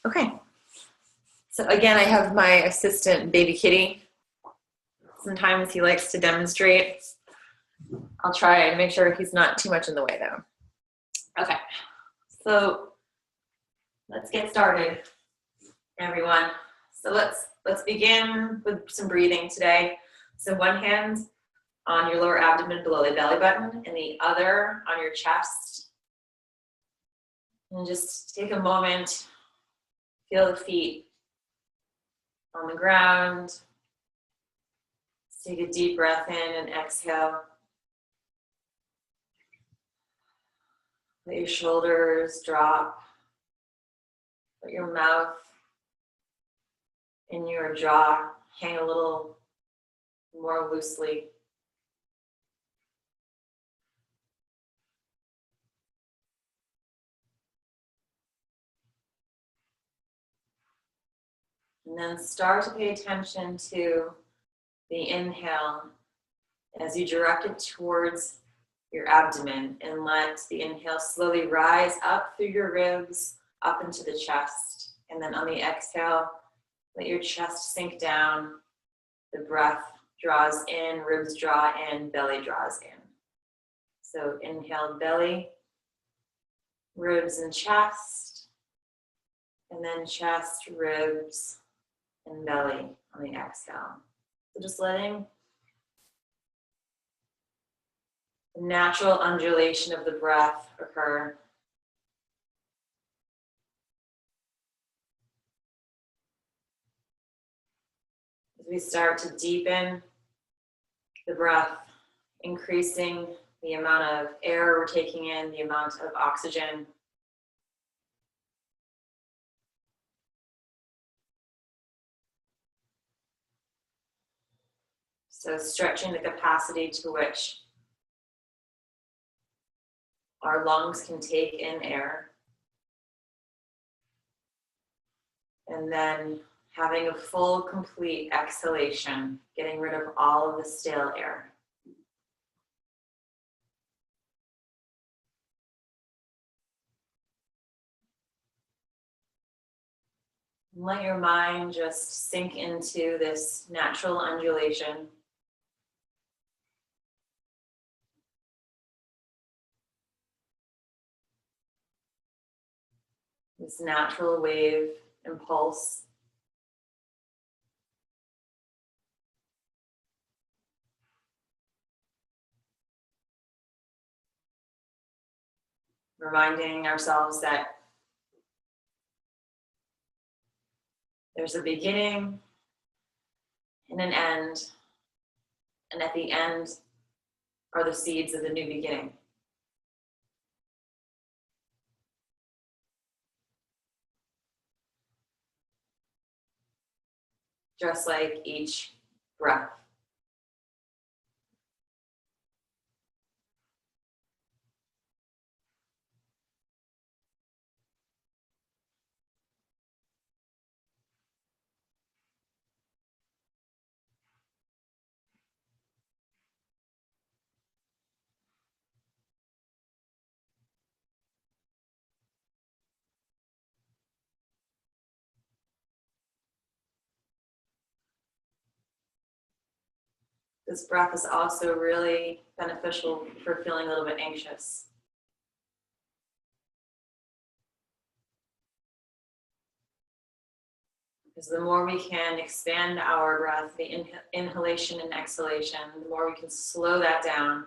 Okay. So again, I have my assistant, Baby Kitty. Sometimes he likes to demonstrate. I'll try and make sure he's not too much in the way though. Okay. So let's get started, everyone. So let's begin with some breathing today. So one hand on your lower abdomen below the belly button and the other on your chest. And just take a moment, feel the feet on the ground. Take a deep breath in and exhale. Let your shoulders drop. Let your mouth and your jaw hang a little more loosely. And then start to pay attention to the inhale as you direct it towards your abdomen, and let the inhale slowly rise up through your ribs, up into the chest. And then on the exhale, let your chest sink down. The breath draws in, ribs draw in, belly draws in. So inhale, belly, ribs and chest, and then chest, ribs, and belly on the exhale. So just letting the natural undulation of the breath occur. As we start to deepen the breath, increasing the amount of air we're taking in, the amount of oxygen. So stretching the capacity to which our lungs can take in air. And then having a full, complete exhalation, getting rid of all of the stale air. And let your mind just sink into this natural undulation. This natural wave impulse. Reminding ourselves that there's a beginning and an end, and at the end are the seeds of the new beginning. Just like each breath. This breath is also really beneficial for feeling a little bit anxious. Because the more we can expand our breath, the inhalation and exhalation, the more we can slow that down,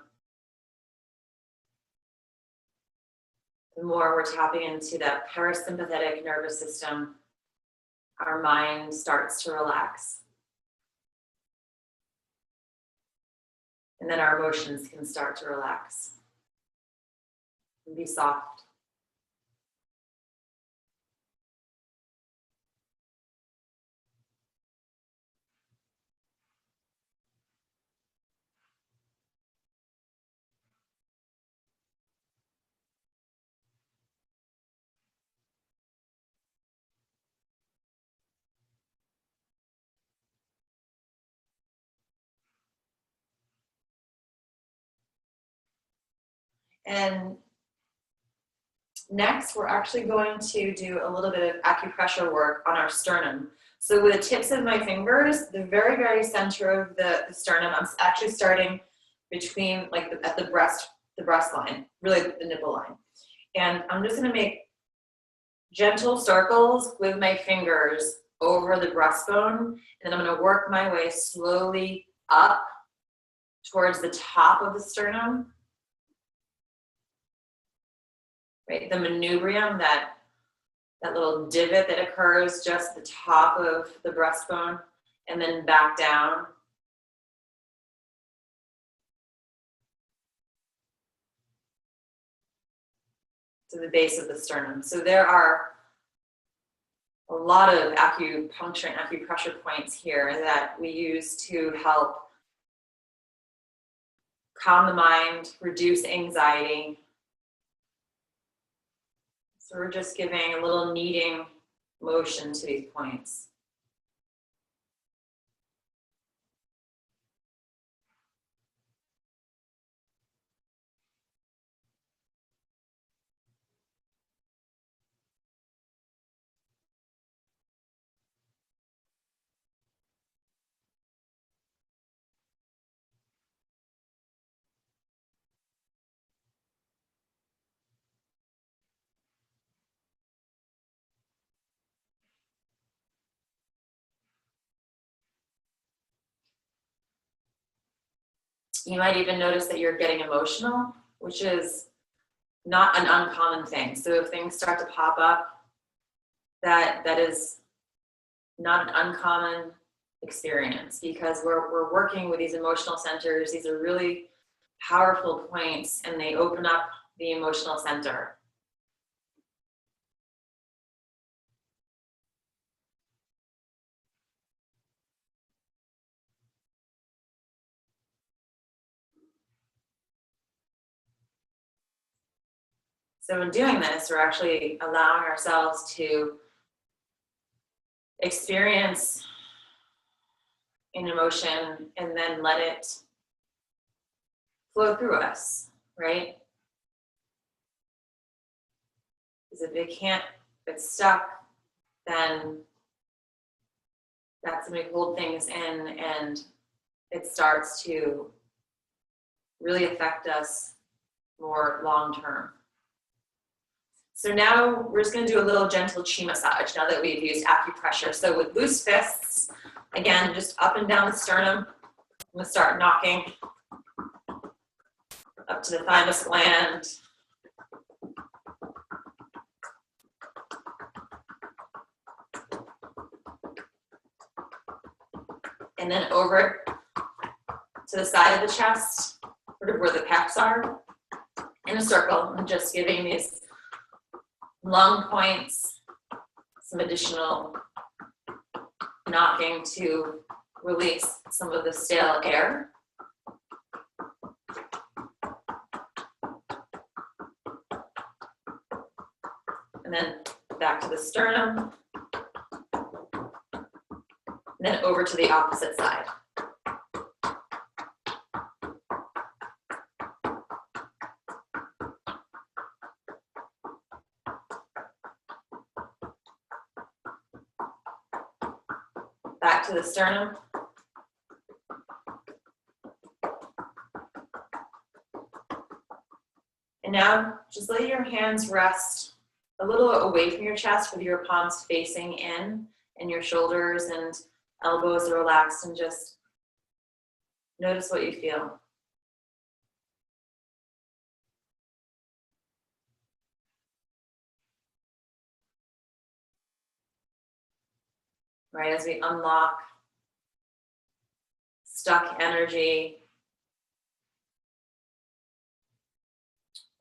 the more we're tapping into that parasympathetic nervous system, our mind starts to relax. And then our emotions can start to relax and be soft. And Next, we're actually going to do a little bit of acupressure work on our sternum. So with the tips of my fingers, the very, very center of the sternum, I'm actually starting between like at the breast line, really the nipple line. And I'm just gonna make gentle circles with my fingers over the breastbone, and I'm gonna work my way slowly up towards the top of the sternum. Right, the manubrium, that little divot that occurs just the top of the breastbone, and then back down. To the base of the sternum. So there are a lot of acupuncture and acupressure points here that we use to help calm the mind, reduce anxiety. So we're just giving a little kneading motion to these points. You might even notice that you're getting emotional, which is not an uncommon thing. So if things start to pop up, that is not an uncommon experience, because we're working with these emotional centers. These are really powerful points, and they open up the emotional center. So in doing this, we're actually allowing ourselves to experience an emotion and then let it flow through us, right? Because if it's stuck, then that's when we hold things in, and it starts to really affect us more long term. So now we're just going to do a little gentle chi massage now that we've used acupressure. So with loose fists, again, just up and down the sternum. I'm going to start knocking up to the thymus gland. And then over to the side of the chest, where the pecs are, in a circle. I'm just giving these lung points some additional knocking to release some of the stale air. And then back to the sternum. And then over to the opposite side. Back to the sternum. And now just let your hands rest a little away from your chest with your palms facing in, and your shoulders and elbows are relaxed, and just notice what you feel. Right, as we unlock stuck energy,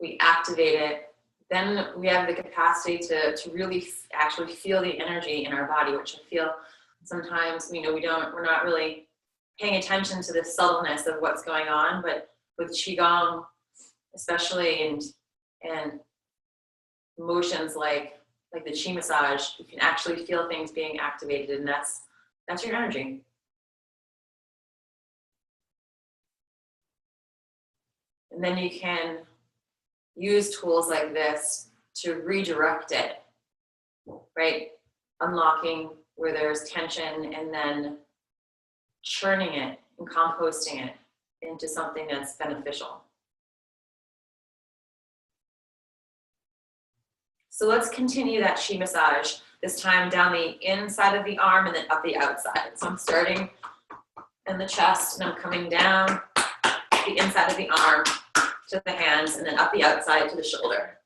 we activate it, then we have the capacity to really actually feel the energy in our body, which I feel sometimes, we're not really paying attention to the subtleness of what's going on, but with QiGong, especially, and motions like the chi massage, you can actually feel things being activated, and that's your energy. And then you can use tools like this to redirect it, right? Unlocking where there's tension and then churning it and composting it into something that's beneficial. So let's continue that chi massage, this time down the inside of the arm and then up the outside. So I'm starting in the chest and I'm coming down the inside of the arm to the hands and then up the outside to the shoulder.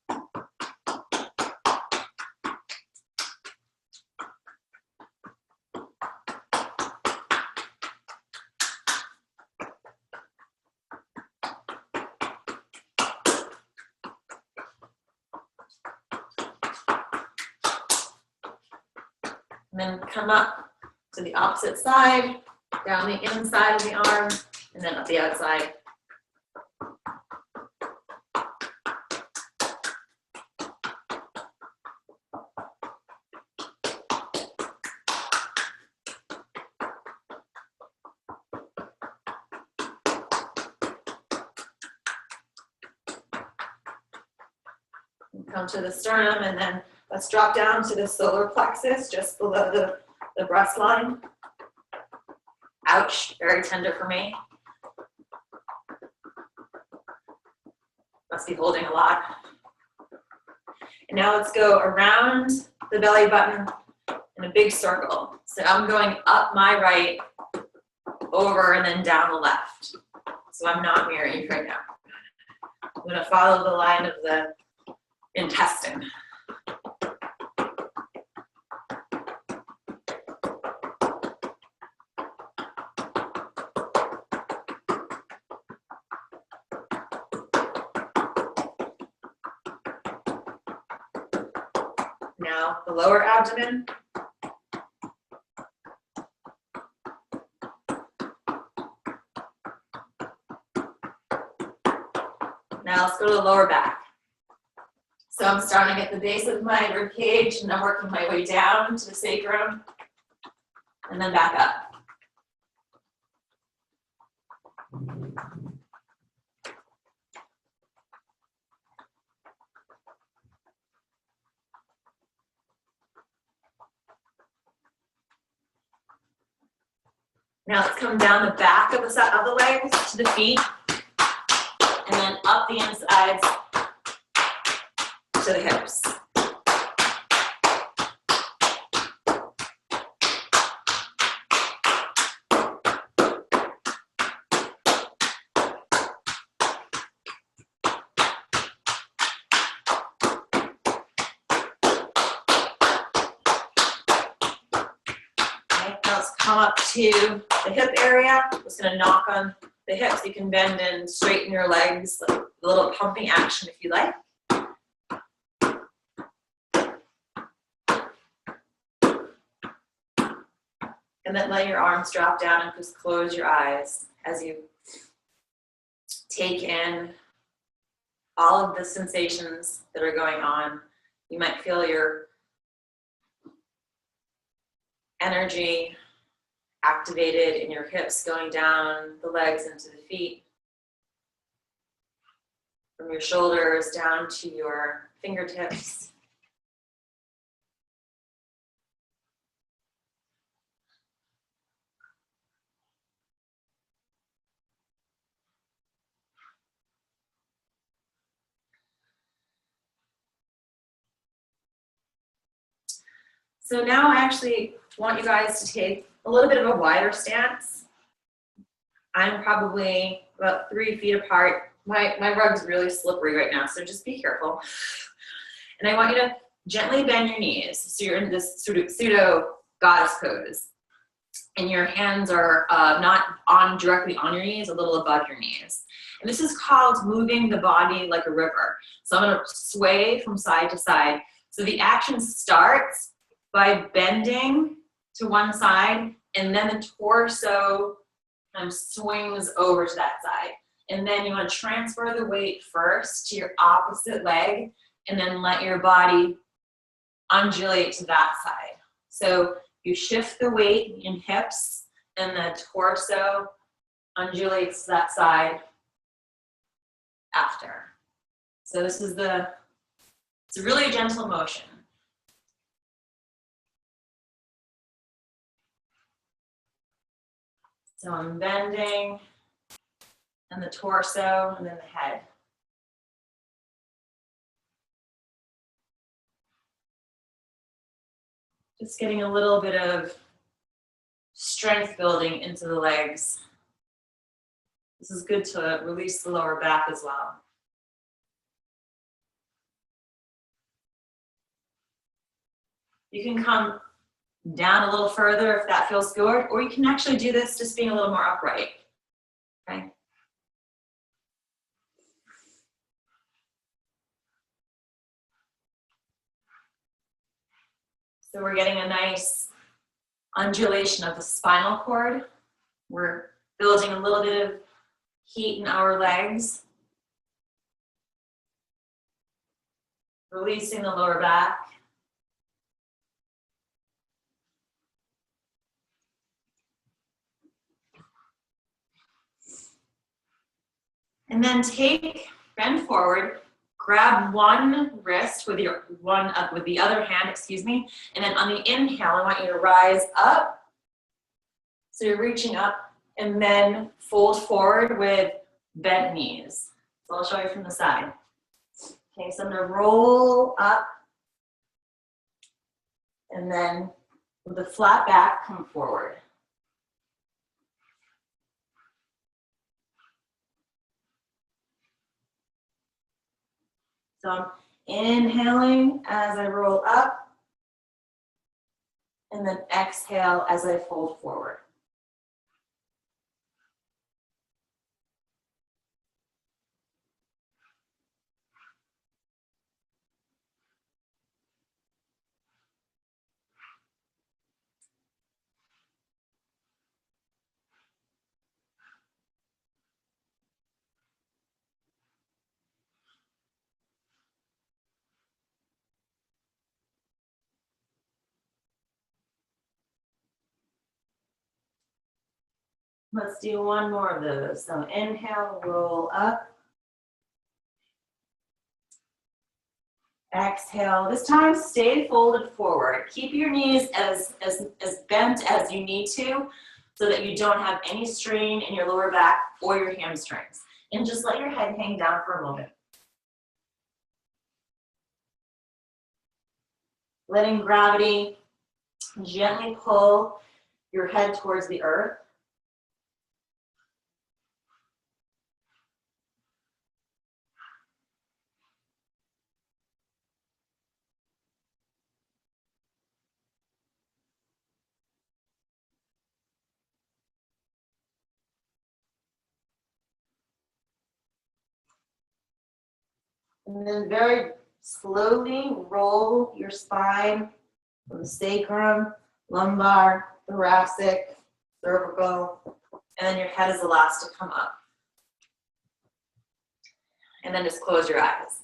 And then come up to the opposite side, down the inside of the arm, and then up the outside. Come to the sternum, and then let's drop down to the solar plexus, just below the breast line. Ouch, very tender for me. Must be holding a lot. And now let's go around the belly button in a big circle. So I'm going up my right, over, and then down the left. So I'm not mirroring you right now. I'm going to follow the line of the intestine. Now the lower abdomen. Now let's go to the lower back. So I'm starting at the base of my rib cage and I'm working my way down to the sacrum and then back up. Now let's come down the back of the legs to the feet and then up the insides to the hips. Okay, now let's come up to the hip area. I'm just going to knock on the hips. You can bend and straighten your legs, like a little pumping action if you like. And then let your arms drop down and just close your eyes as you take in all of the sensations that are going on. You might feel your energy activated in your hips going down the legs into the feet. From your shoulders down to your fingertips. So now I actually want you guys to take a little bit of a wider stance. I'm probably about 3 feet apart. My rug's really slippery right now, so just be careful. And I want you to gently bend your knees. So you're in this pseudo goddess pose. And your hands are not directly on your knees, a little above your knees. And this is called moving the body like a river. So I'm gonna sway from side to side. So the action starts by bending to one side, and then the torso swings over to that side. And then you want to transfer the weight first to your opposite leg, and then let your body undulate to that side. So you shift the weight in hips, and the torso undulates to that side after. So this is the It's a really gentle motion. So I'm bending, and the torso, and then the head. Just getting a little bit of strength building into the legs. This is good to release the lower back as well. You can come down a little further if that feels good, or you can actually do this just being a little more upright, okay? So we're getting a nice undulation of the spinal cord. We're building a little bit of heat in our legs. Releasing the lower back. And then bend forward, grab one wrist with the other hand, excuse me, and then on the inhale, I want you to rise up. So you're reaching up, and then fold forward with bent knees. So I'll show you from the side. Okay, so I'm gonna roll up, and then with a flat back, come forward. So I'm inhaling as I roll up, and then exhale as I fold forward. Let's do one more of those. So inhale, roll up. Exhale. This time, stay folded forward. Keep your knees as bent as you need to so that you don't have any strain in your lower back or your hamstrings. And just let your head hang down for a moment. Letting gravity gently pull your head towards the earth. And then very slowly roll your spine from the sacrum, lumbar, thoracic, cervical, and then your head is the last to come up. And then just close your eyes.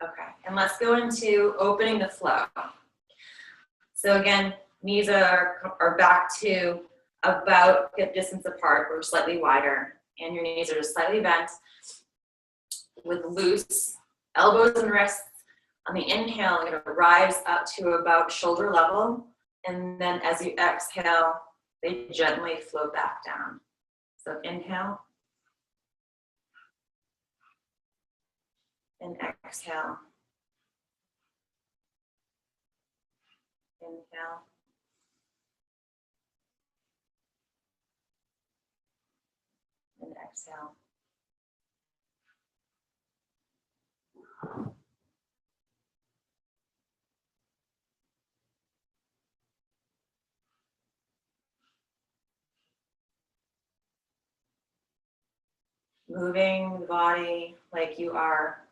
Okay, and let's go into opening the flow. So again, knees are back to about hip distance apart or slightly wider, and your knees are just slightly bent with loose elbows and wrists. On the inhale, you're gonna rise up to about shoulder level, and then as you exhale, they gently float back down. So inhale, and exhale. Inhale. And exhale. Moving the body like you are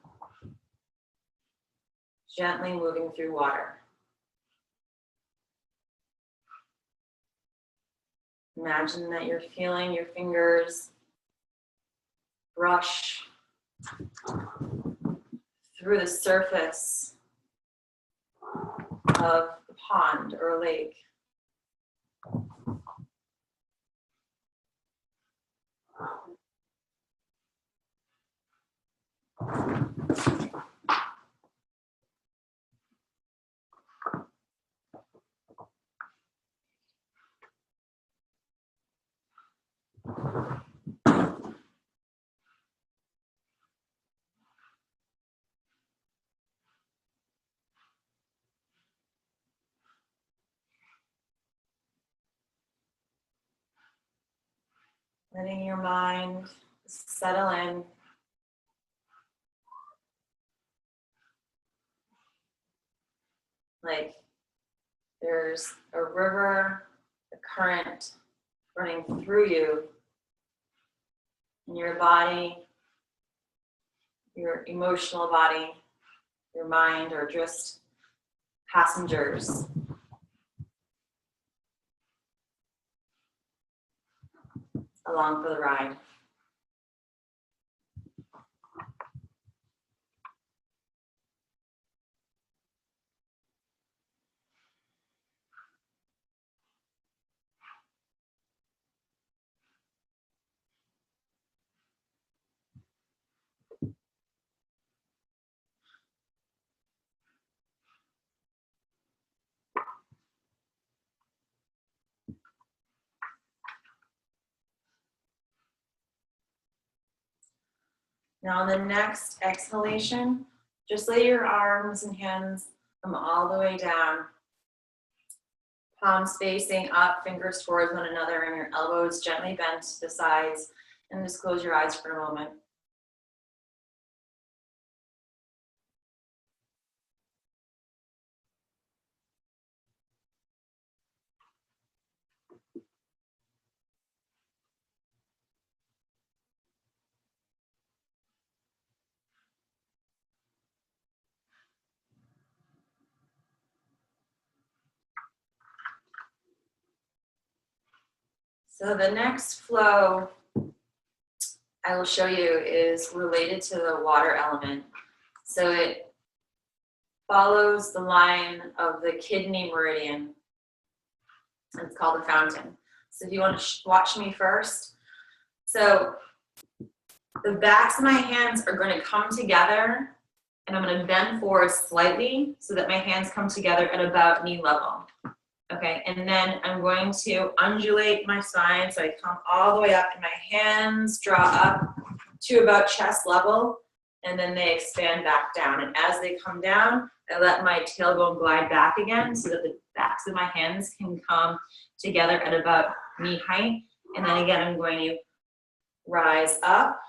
gently moving through water. Imagine that you're feeling your fingers brush through the surface of the pond or a lake. Letting your mind settle in. Like there's a river, a current running through you in your body, your emotional body, your mind are just passengers. Along for the ride. Now on the next exhalation, just lay your arms and hands come all the way down. Palms facing up, fingers towards one another, and your elbows gently bent to the sides. And just close your eyes for a moment. So the next flow I will show you is related to the water element. So it follows the line of the kidney meridian. It's called the fountain. So if you want to watch me first. So the backs of my hands are going to come together, and I'm going to bend forward slightly so that my hands come together at about knee level. Okay, and then I'm going to undulate my spine so I come all the way up and my hands draw up to about chest level, and then they expand back down. And as they come down, I let my tailbone glide back again so that the backs of my hands can come together at about knee height. And then again, I'm going to rise up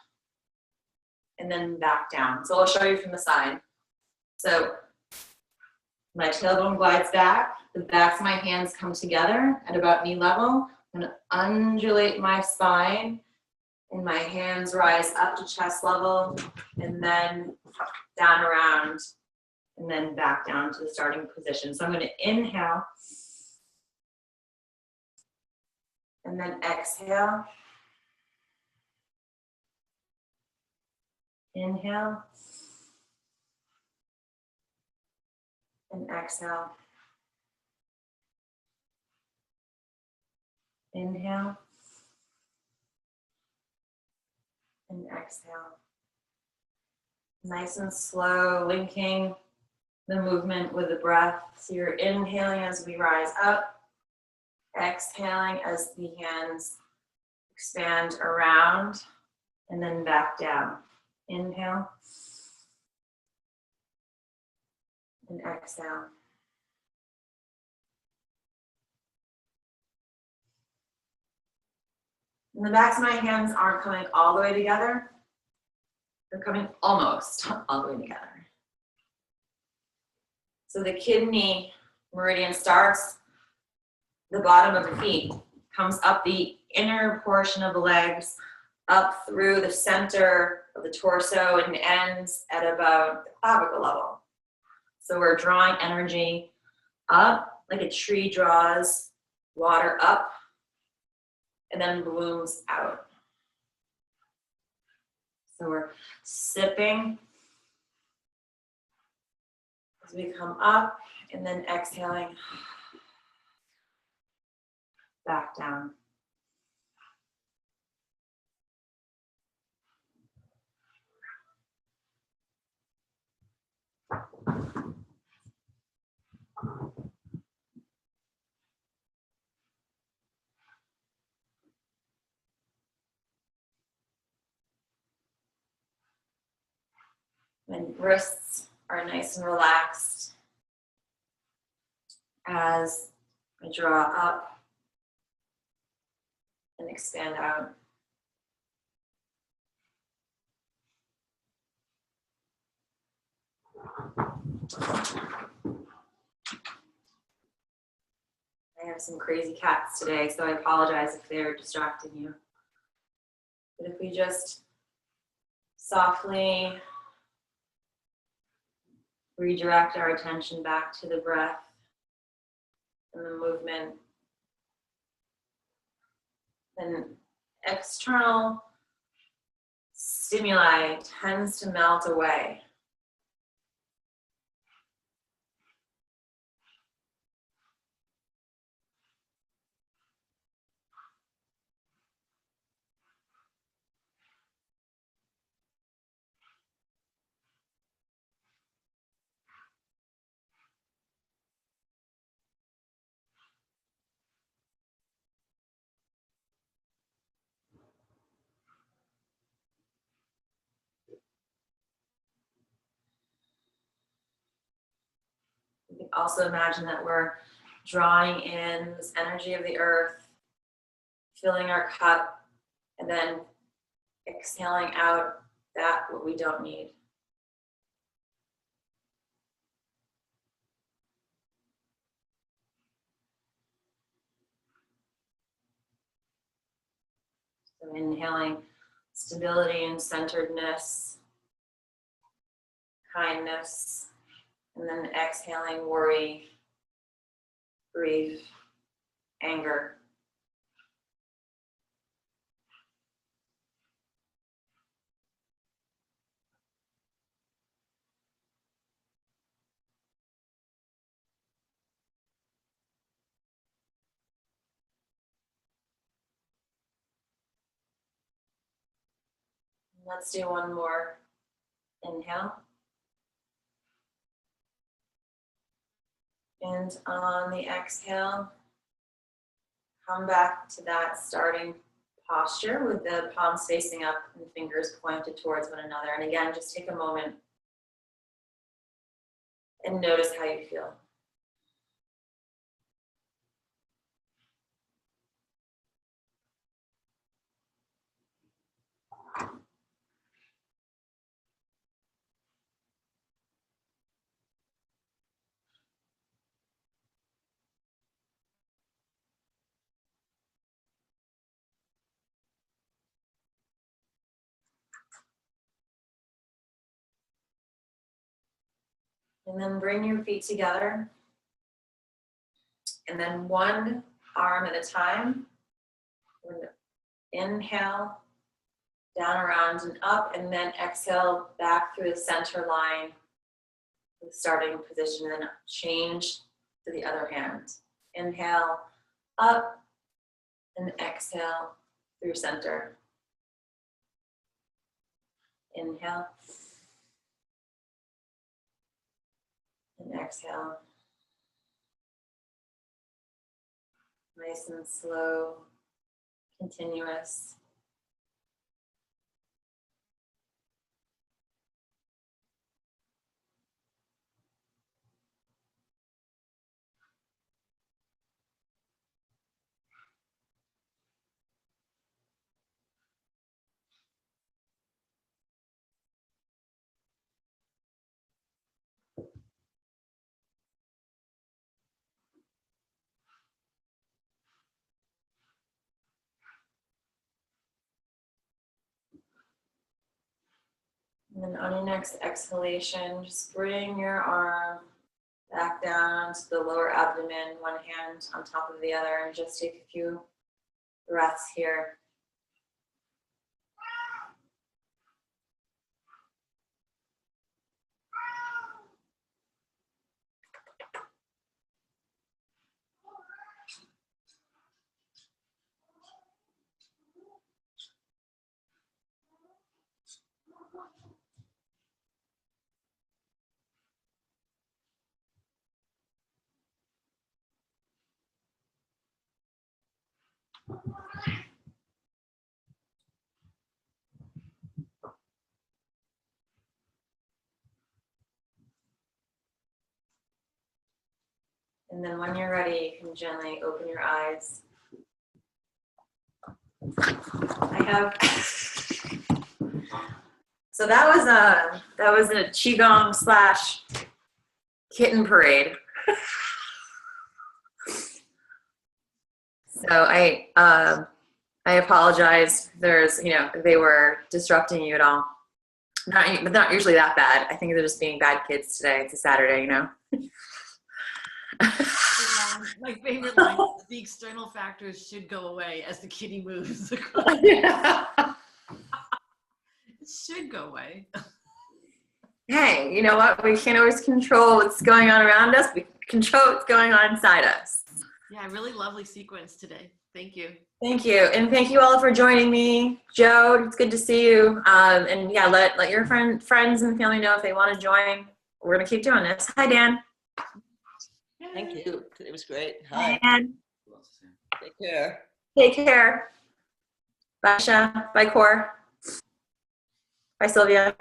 and then back down. So I'll show you from the side. So my tailbone glides back, the backs of my hands come together at about knee level. I'm going to undulate my spine, and my hands rise up to chest level, and then down around, and then back down to the starting position. So I'm going to inhale, and then exhale. Inhale, and exhale. Inhale and exhale. Nice and slow, linking the movement with the breath. So you're inhaling as we rise up, exhaling as the hands expand around, and then back down. Inhale and exhale. And the backs of my hands aren't coming all the way together. They're coming almost all the way together. So the kidney meridian starts the bottom of the feet, comes up the inner portion of the legs, up through the center of the torso, and ends at about the clavicle level. So we're drawing energy up like a tree draws water up and then blooms out. So we're sipping as we come up, and then exhaling back down. And wrists are nice and relaxed as I draw up and expand out. I have some crazy cats today, so I apologize if they're distracting you. But if we just softly redirect our attention back to the breath and the movement, then external stimuli tends to melt away. You can also imagine that we're drawing in this energy of the earth, filling our cup, and then exhaling out that what we don't need. So inhaling stability and centeredness, kindness, and then exhaling worry, grief, anger. Let's do one more inhale. And on the exhale, come back to that starting posture with the palms facing up and fingers pointed towards one another. And again, just take a moment and notice how you feel. And then bring your feet together. And then one arm at a time. Inhale, down, around, and up. And then exhale back through the center line, the starting position. And then change to the other hand. Inhale, up, and exhale through center. Inhale. And exhale. Nice and slow, continuous. And then on your next exhalation, just bring your arm back down to the lower abdomen, one hand on top of the other, and just take a few breaths here. And then when you're ready, you can gently open your eyes. I have, so that was a QiGong / kitten parade. So I apologize. There's, they were disrupting you at all. But not usually that bad. I think they're just being bad kids today. It's a Saturday, My favorite line is the external factors should go away as the kitty moves. Yeah. It should go away. Hey, you know what? We can't always control what's going on around us. We control what's going on inside us. Yeah, really lovely sequence today. Thank you. Thank you. And thank you all for joining me. Joe, it's good to see you. And yeah, let your friends and family know if they want to join. We're going to keep doing this. Hi, Dan. Thank you. It was great. Hi. Dan. Take care. Take care. Bye, Sha. Bye, Cor. Bye, Sylvia.